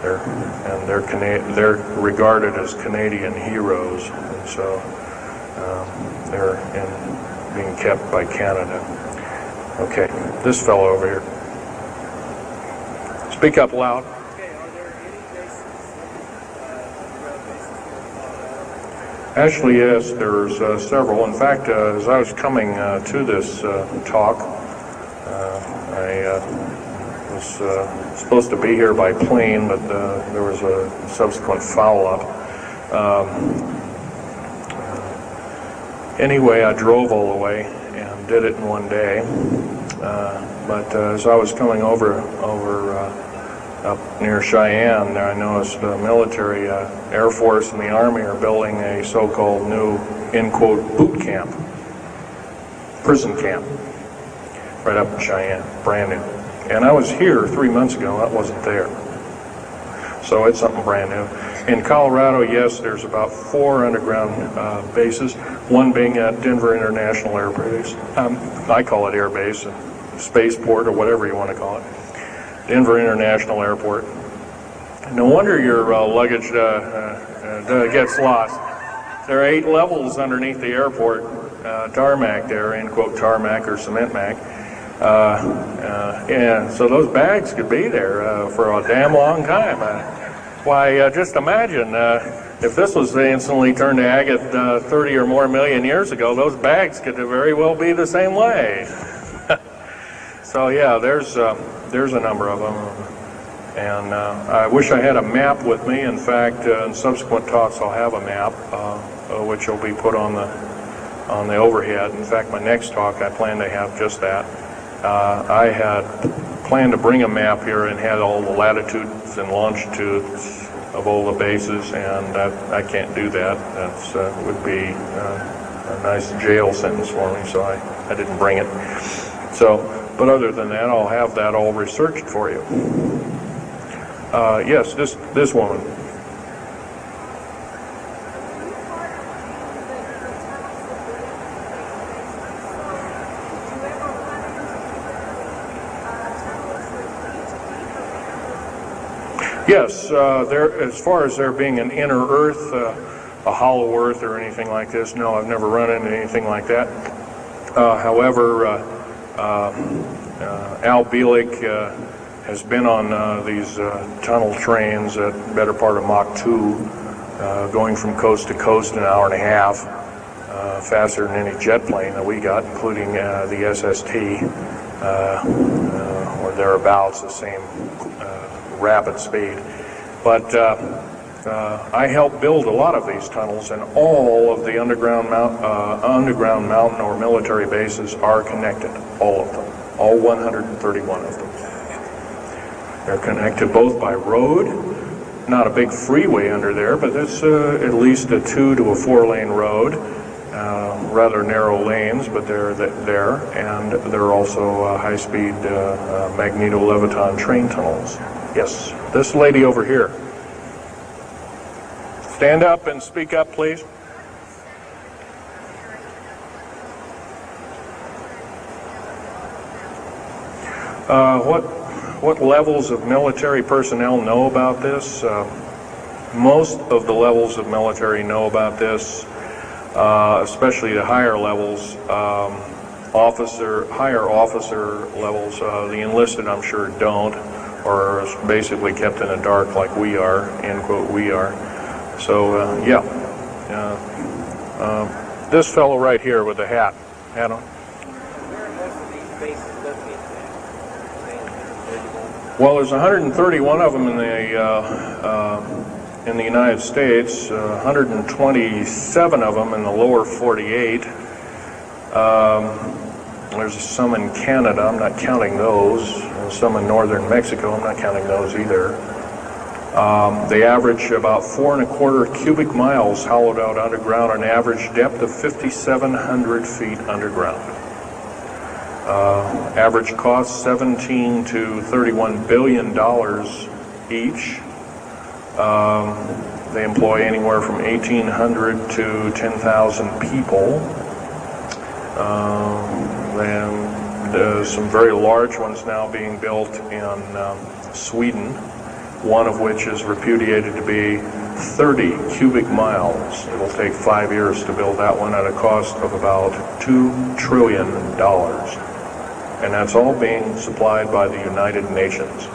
they're regarded as Canadian heroes, and so they're being kept by Canada. Okay, this fellow over here. Speak up loud. Actually, yes, there's several. In fact, as I was coming to this talk, I was supposed to be here by plane, but there was a subsequent foul-up. Anyway, I drove all the way and did it in one day. But as I was coming over up near Cheyenne, there I noticed the military, Air Force and the Army are building a so-called new, in quote, boot camp, prison camp, right up in Cheyenne, brand new. And I was here 3 months ago, that wasn't there. So it's something brand new. In Colorado, yes, there's about 4 underground bases, one being at Denver International Air Base. I call it Air Base, spaceport, or whatever you want to call it. Denver International Airport. No wonder your luggage gets lost. There are 8 levels underneath the airport, tarmac there, end quote tarmac or cement mac. And so those bags could be there for a damn long time. Why, just imagine if this was instantly turned to agate 30 or more million years ago, those bags could very well be the same way. So yeah, there's a number of them, and I wish I had a map with me. In fact, in subsequent talks, I'll have a map, which will be put on the overhead. In fact, my next talk, I plan to have just that. I had planned to bring a map here and had all the latitudes and longitudes of all the bases, and I can't do that. That would be a nice jail sentence for me, so I didn't bring it. So. But other than that, I'll have that all researched for you. Yes, this woman. Yes, as far as there being an inner Earth, a hollow Earth or anything like this, no, I've never run into anything like that. However, Al Bielek has been on these tunnel trains at the better part of Mach 2, going from coast to coast in an hour and a half, faster than any jet plane that we got, including the SST, or thereabouts, the same rapid speed. But I helped build a lot of these tunnels, and all of the underground mountain or military bases are connected, all of them, all 131 of them. They're connected both by road, not a big freeway under there, but it's at least a 2 to a 4 lane road, rather narrow lanes, but they're there, and they're also high-speed magneto-leviton train tunnels. Yes, this lady over here. Stand up and speak up, please. What levels of military personnel know about this? Most of the levels of military know about this, especially the higher levels, higher officer levels. The enlisted, I'm sure, don't, or are basically kept in the dark like we are, end quote, we are. So, this fellow right here with the hat on. Where are most of these bases located at? Well, there's 131 of them in the United States, 127 of them in the lower 48. There's some in Canada, I'm not counting those, and some in northern Mexico, I'm not counting those either. They average about 4¼ cubic miles hollowed out underground, an average depth of 5,700 feet underground. Average cost $17 to $31 billion each. They employ anywhere from 1,800 to 10,000 people. There's some very large ones now being built in Sweden, one of which is repudiated to be 30 cubic miles. It'll take 5 years to build that one at a cost of about $2 trillion. And that's all being supplied by the United Nations.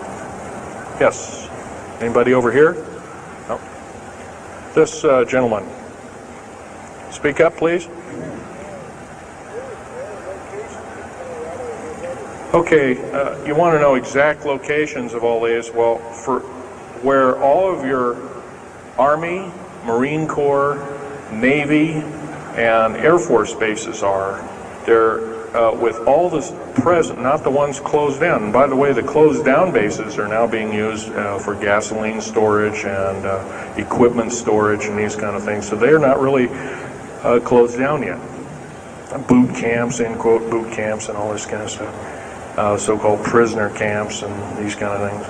Yes. Anybody over here? No. This gentleman. Speak up, please. Okay, you want to know exact locations of all these? Well, for where all of your Army, Marine Corps, Navy, and Air Force bases are, they're with all the present, not the ones closed down. By the way, the closed down bases are now being used for gasoline storage and equipment storage and these kind of things. So they're not really closed down yet. Boot camps, end quote, boot camps and all this kind of stuff. So-called prisoner camps and these kind of things.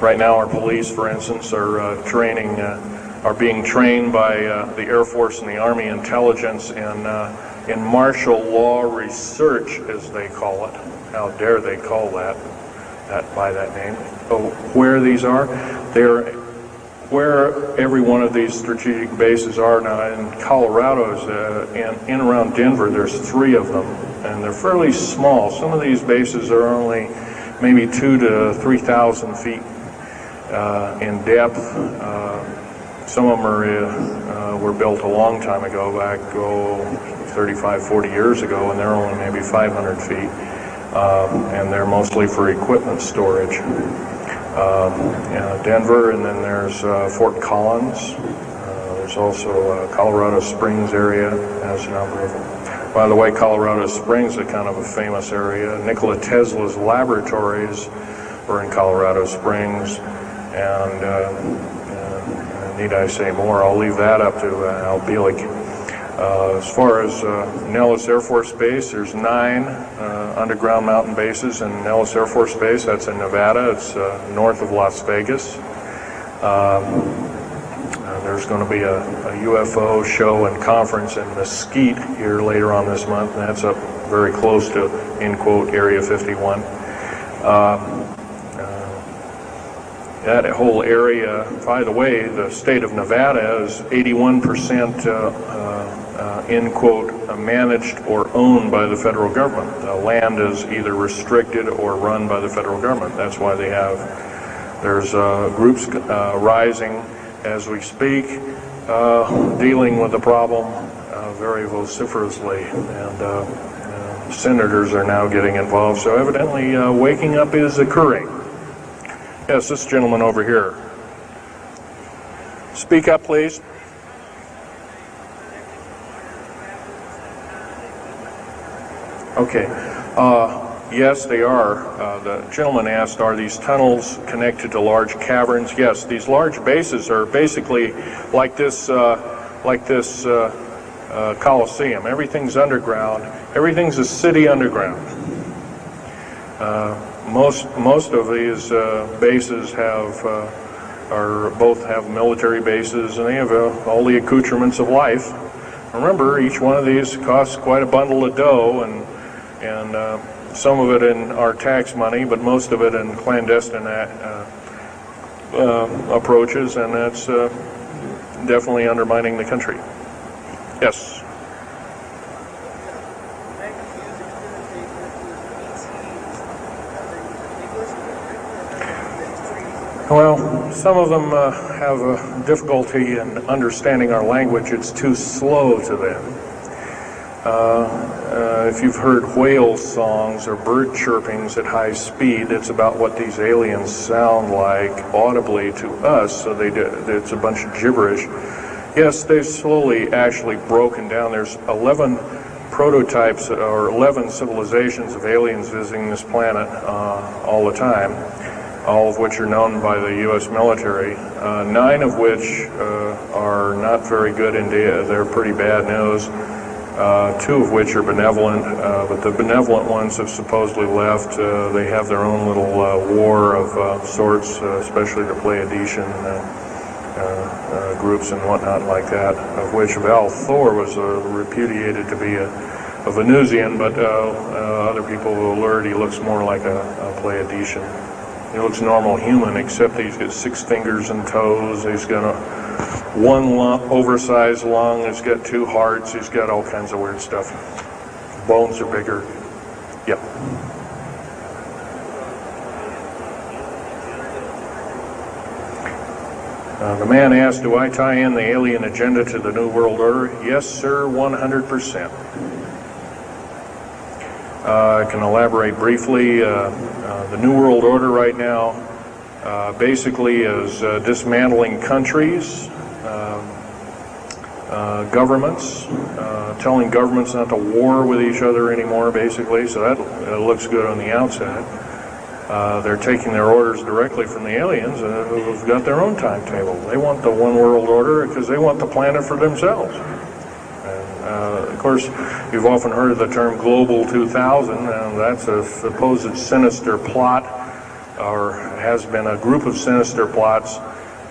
Right now, our police, for instance, are being trained by the Air Force and the Army intelligence in martial law research, as they call it. How dare they call that by that name? So where these are, they're where every one of these strategic bases are now. In Colorado, in around Denver, there's 3 of them, and they're fairly small. Some of these bases are only maybe 2,000 to 3,000 feet in depth. Some of them were built a long time ago, back 35, 40 years ago, and they're only maybe 500 feet, and they're mostly for equipment storage. Denver, and then there's Fort Collins. There's also Colorado Springs area has a number of them. By the way, Colorado Springs is kind of a famous area. Nikola Tesla's laboratories were in Colorado Springs, and need I say more? I'll leave that up to Al Bielek. As far as Nellis Air Force Base, there's 9 underground mountain bases in Nellis Air Force Base. That's in Nevada. It's north of Las Vegas. There's going to be a UFO show and conference in Mesquite here later on this month, and that's up very close to, end quote, Area 51. That whole area, by the way, the state of Nevada is 81% end quote, managed or owned by the federal government. The land is either restricted or run by the federal government. That's why there's groups rising as we speak, dealing with the problem very vociferously, and senators are now getting involved. So evidently waking up is occurring. Yes, this gentleman over here. Speak up, please. Okay. Yes, they are. The gentleman asked, are these tunnels connected to large caverns? Yes, these large bases are basically like this Coliseum. Everything's underground. Everything's a city underground. Most of these bases both have military bases, and they have all the accoutrements of life. Remember, each one of these costs quite a bundle of dough, and some of it in our tax money, but most of it in clandestine approaches, and that's definitely undermining the country. Yes. Well, some of them have a difficulty in understanding our language. It's too slow to them. If you've heard whale songs or bird chirpings at high speed, it's about what these aliens sound like audibly to us, so it's a bunch of gibberish. Yes, they've slowly actually broken down. There's 11 prototypes or 11 civilizations of aliens visiting this planet all the time, all of which are known by the U.S. military, 9 of which are not very good indeed. They're pretty bad news. 2 of which are benevolent, but the benevolent ones have supposedly left. They have their own little war of sorts, especially the Pleiadian groups and whatnot like that, of which Val Thor was repudiated to be a Venusian, but other people will alert he looks more like a Pleiadian. He looks normal human, except he's got 6 fingers and toes. He's got one oversized lung. He's got 2 hearts. He's got all kinds of weird stuff. Bones are bigger. Yep. The man asked, do I tie in the alien agenda to the New World Order? Yes, sir, 100%. I can elaborate briefly. The New World Order right now basically is dismantling countries, governments, telling governments not to war with each other anymore, basically, so that looks good on the outside. They're taking their orders directly from the aliens who've got their own timetable. They want the one world order because they want the planet for themselves. Of course, you've often heard of the term Global 2000, and that's a supposed sinister plot, or has been a group of sinister plots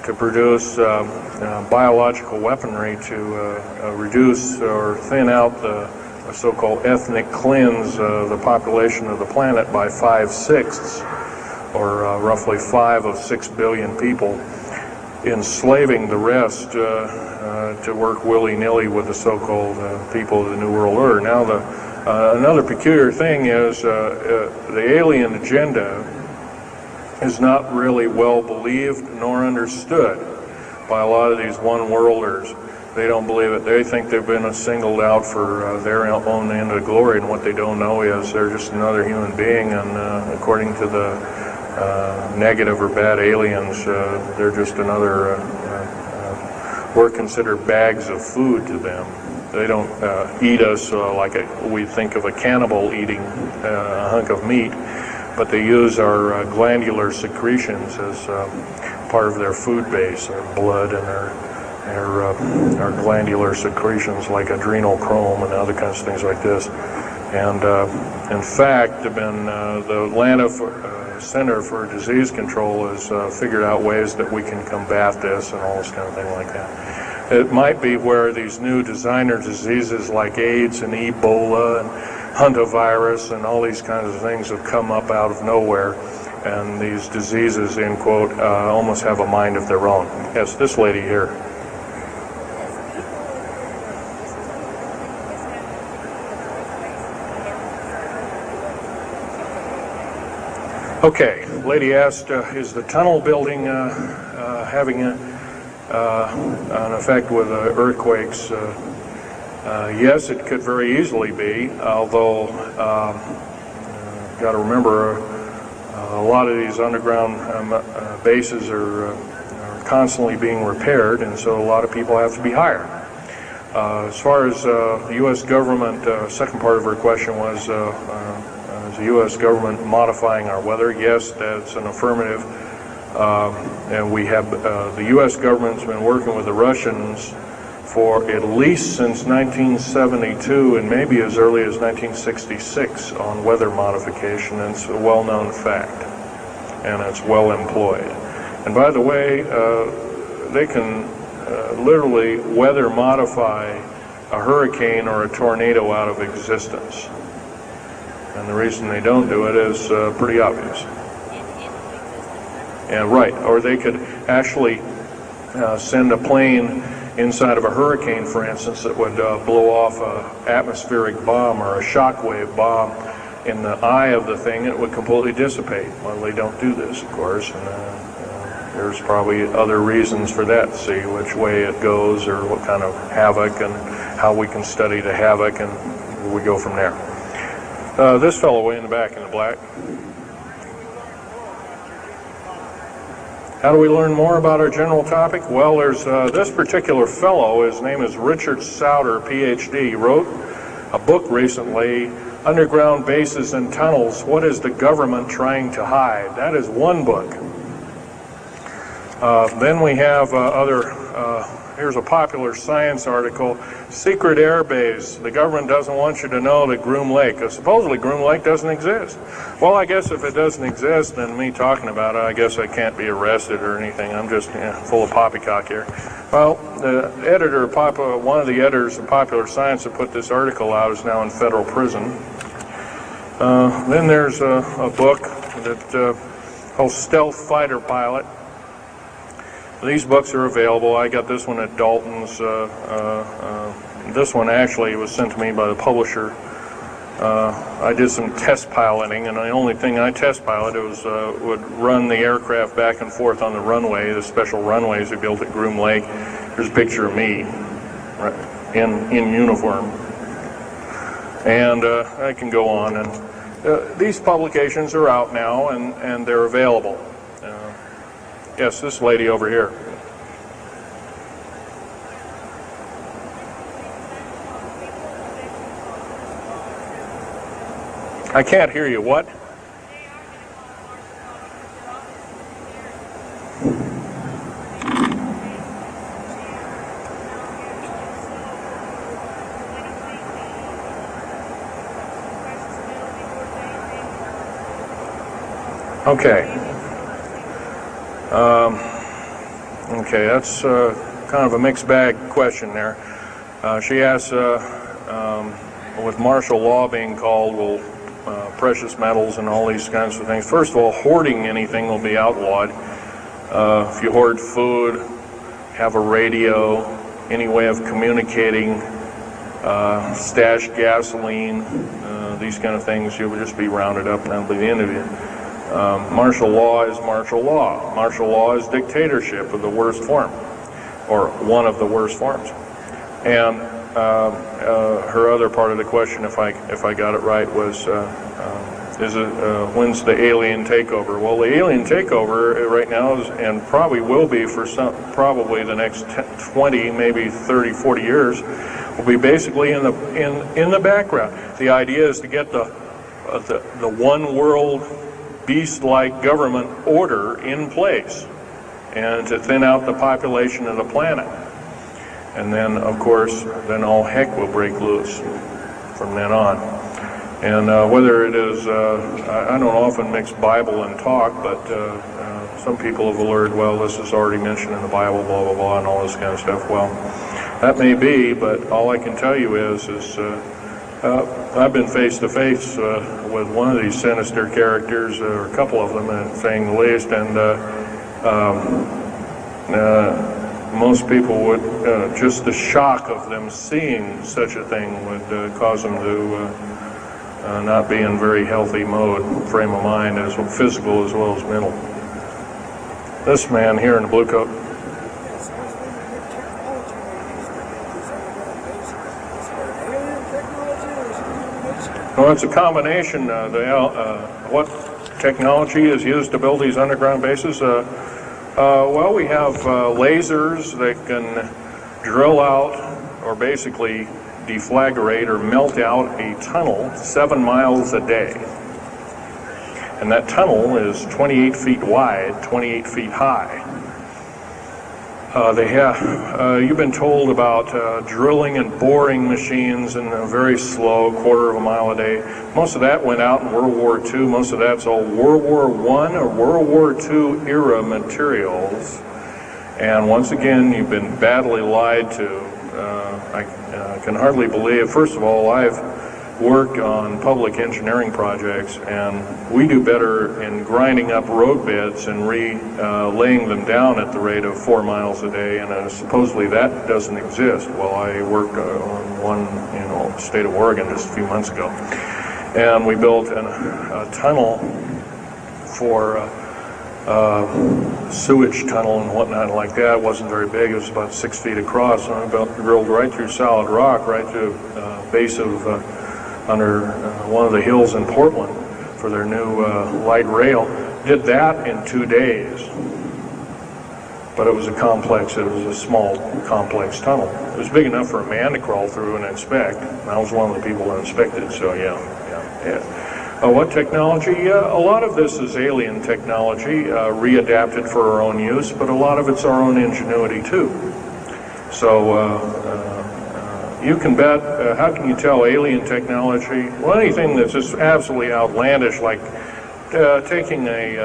to produce biological weaponry to reduce or thin out the so-called ethnic cleanse the population of the planet by 5/6, or roughly 5 of 6 billion people, enslaving the rest to work willy-nilly with the so-called people of the New World Order. Now, another peculiar thing is the alien agenda is not really well believed nor understood by a lot of these one-worlders. They don't believe it. They think they've been singled out for their own end of glory, and what they don't know is they're just another human being, and according to the negative or bad aliens, they're just another, we're considered bags of food to them. They don't eat us like we think of a cannibal eating a hunk of meat, but they use our glandular secretions as part of their food base, our blood and our glandular secretions like adrenochrome and other kinds of things like this. And in fact, the Atlanta Center for Disease Control has figured out ways that we can combat this and all this kind of thing like that. It might be where these new designer diseases like AIDS and Ebola and hantavirus and all these kinds of things have come up out of nowhere, and these diseases, end quote, almost have a mind of their own. Yes, this lady here. Okay, lady asked, is the tunnel building having an effect with earthquakes? Yes, it could very easily be, although got to remember a lot of these underground bases are constantly being repaired, and so a lot of people have to be hired. As far as the U.S. government, second part of her question was, is the U.S. government modifying our weather? Yes, that's an affirmative. And we have, the U.S. government's been working with the Russians for at least since 1972 and maybe as early as 1966 on weather modification. And it's a well-known fact, and it's well employed. And by the way, they can literally weather modify a hurricane or a tornado out of existence. And the reason they don't do it is pretty obvious. Yeah, right. Or they could actually send a plane inside of a hurricane, for instance, that would blow off an atmospheric bomb or a shockwave bomb in the eye of the thing. It would completely dissipate. Well, they don't do this, of course, and there's probably other reasons for that, see which way it goes or what kind of havoc and how we can study the havoc, and we go from there. This fellow way in the back in the black. How do we learn more about our general topic? Well, there's this particular fellow, his name is Richard Souder, PhD. He wrote a book recently, Underground Bases and Tunnels, What is the Government Trying to Hide? That is one book. Then we have here's a popular science article, Secret Air Base. The government doesn't want you to know that Groom Lake, supposedly Groom Lake doesn't exist. Well, I guess if it doesn't exist, then me talking about it, I guess I can't be arrested or anything. I'm just full of poppycock here. Well, the editor, one of the editors of Popular Science that put this article out is now in federal prison. Then there's a book that called Stealth Fighter Pilot. These books are available. I got this one at Dalton's. This one actually was sent to me by the publisher. I did some test piloting, and the only thing I test piloted was would run the aircraft back and forth on the runway, the special runways we built at Groom Lake. There's a picture of me in uniform. And I can go on. And these publications are out now, and they're available. Yes, this lady over here. I can't hear you. What? Okay. Okay, that's kind of a mixed bag question there. She asks, with martial law being called, will precious metals and all these kinds of things. First of all, hoarding anything will be outlawed. If you hoard food, have a radio, any way of communicating, stash gasoline, these kind of things, you'll just be rounded up and that'll be the end of it. Martial law is martial law. Martial law is dictatorship of the worst form, or one of the worst forms. And her other part of the question, if I got it right, was when's the alien takeover? Well, the alien takeover right now is, and probably will be for probably the next 20, maybe 30, 40 years, will be basically in the background. The idea is to get the one world beast-like government order in place and to thin out the population of the planet. And then, of course, then all heck will break loose from then on. And whether it is, I don't often mix Bible and talk, but some people have alerted, well, this is already mentioned in the Bible, blah, blah, blah, and all this kind of stuff. Well, that may be, but all I can tell you is I've been face to face with one of these sinister characters, or a couple of them, saying the least, and most people would, just the shock of them seeing such a thing would cause them to not be in very healthy mode, frame of mind, as physical as well as mental. This man here in the blue coat. Well, it's a combination. What technology is used to build these underground bases? Well, we have lasers that can drill out or basically deflagrate or melt out a tunnel 7 miles a day. And that tunnel is 28 feet wide, 28 feet high. You've been told about drilling and boring machines in a very slow, quarter of a mile a day. Most of that went out in World War II. Most of that's all World War I or World War II era materials. And once again, you've been badly lied to. I can hardly believe, first of all, I've worked on public engineering projects, and we do better in grinding up road beds and laying them down at the rate of 4 miles a day, and supposedly that doesn't exist. Well, I worked on one in the state of Oregon just a few months ago, and we built a tunnel for sewage tunnel and whatnot like that. It wasn't very big. It was about 6 feet across, and I drilled right through solid rock, right through base of under one of the hills in Portland for their new light rail. Did that in 2 days. But it was a small, complex tunnel. It was big enough for a man to crawl through and inspect. And I was one of the people that inspected, so yeah. What technology? A lot of this is alien technology, readapted for our own use, but a lot of it's our own ingenuity too. So you can bet, how can you tell alien technology? Well, anything that's just absolutely outlandish, like taking a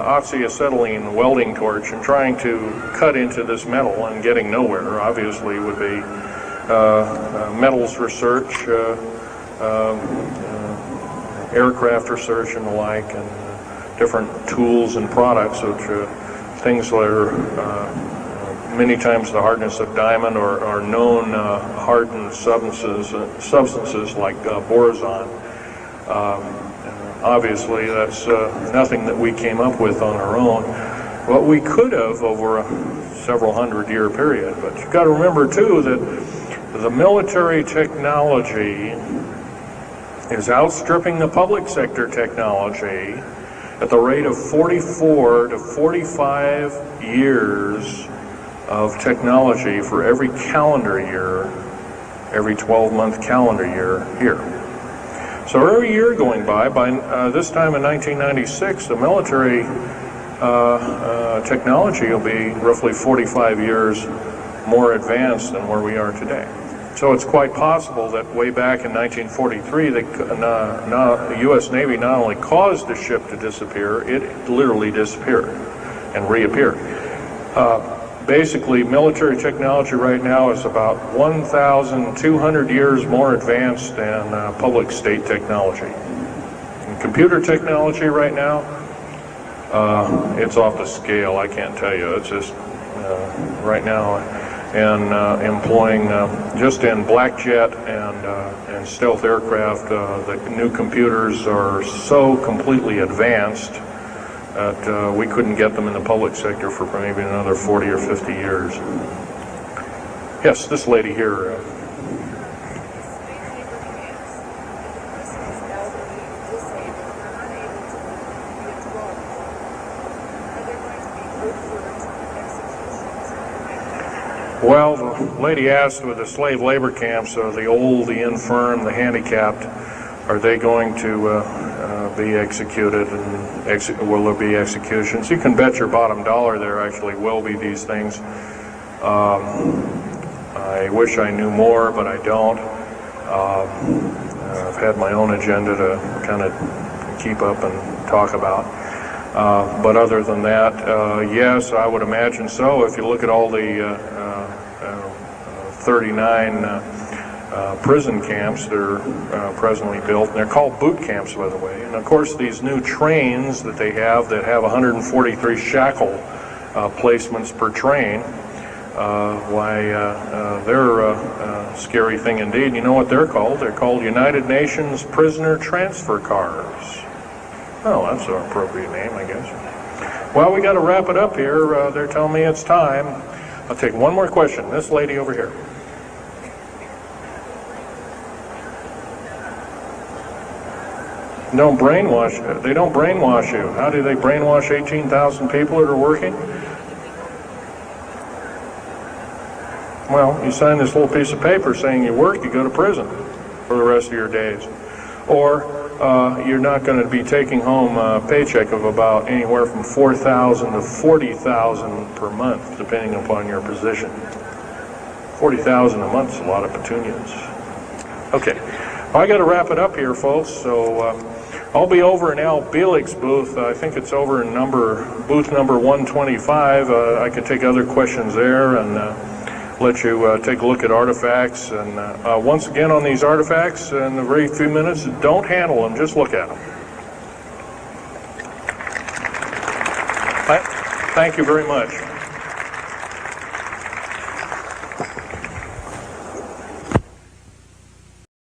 oxyacetylene welding torch and trying to cut into this metal and getting nowhere, obviously would be metals research, aircraft research and the like, and different tools and products, which things that are many times the hardness of diamond or known hardened substances like boron. Obviously, that's nothing that we came up with on our own. What we could have over a several hundred-year period. But you've got to remember, too, that the military technology is outstripping the public sector technology at the rate of 44 to 45 years of technology for every calendar year, every 12-month calendar year here. So every year going by this time in 1996, the military technology will be roughly 45 years more advanced than where we are today. So it's quite possible that way back in 1943, the U.S. Navy not only caused the ship to disappear, it literally disappeared and reappeared. Basically, military technology right now is about 1,200 years more advanced than public state technology. And computer technology right now, it's off the scale, I can't tell you. It's just right now, and employing just in black jet and stealth aircraft, the new computers are so completely advanced that we couldn't get them in the public sector for maybe another 40 or 50 years. Yes, this lady here. Well, the lady asked with the slave labor camps, the old, the infirm, the handicapped, are they going to be executed, and will there be executions? You can bet your bottom dollar there actually will be these things. I wish I knew more, but I don't. I've had my own agenda to kind of keep up and talk about. But other than that, yes, I would imagine so. If you look at all the 39 prison camps that are presently built, and they're called boot camps, by the way. And of course, these new trains that they have that have 143 shackle placements per train, they're a scary thing indeed. You know what they're called? They're called United Nations prisoner transfer cars. Oh, that's an appropriate name, I guess. Well, we got to wrap it up here. They're telling me it's time. I'll take one more question. This lady over here. They don't brainwash you. How do they brainwash 18,000 people that are working? Well, you sign this little piece of paper saying you work, you go to prison for the rest of your days. Or you're not going to be taking home a paycheck of about anywhere from $4,000 to $40,000 per month, depending upon your position. $40,000 a month is a lot of petunias. Okay, well, I got to wrap it up here, folks. So I'll be over in Al Bielig's booth. I think it's over in booth number 125. I could take other questions there and let you take a look at artifacts. And once again on these artifacts, in a very few minutes, don't handle them, just look at them. Thank you very much.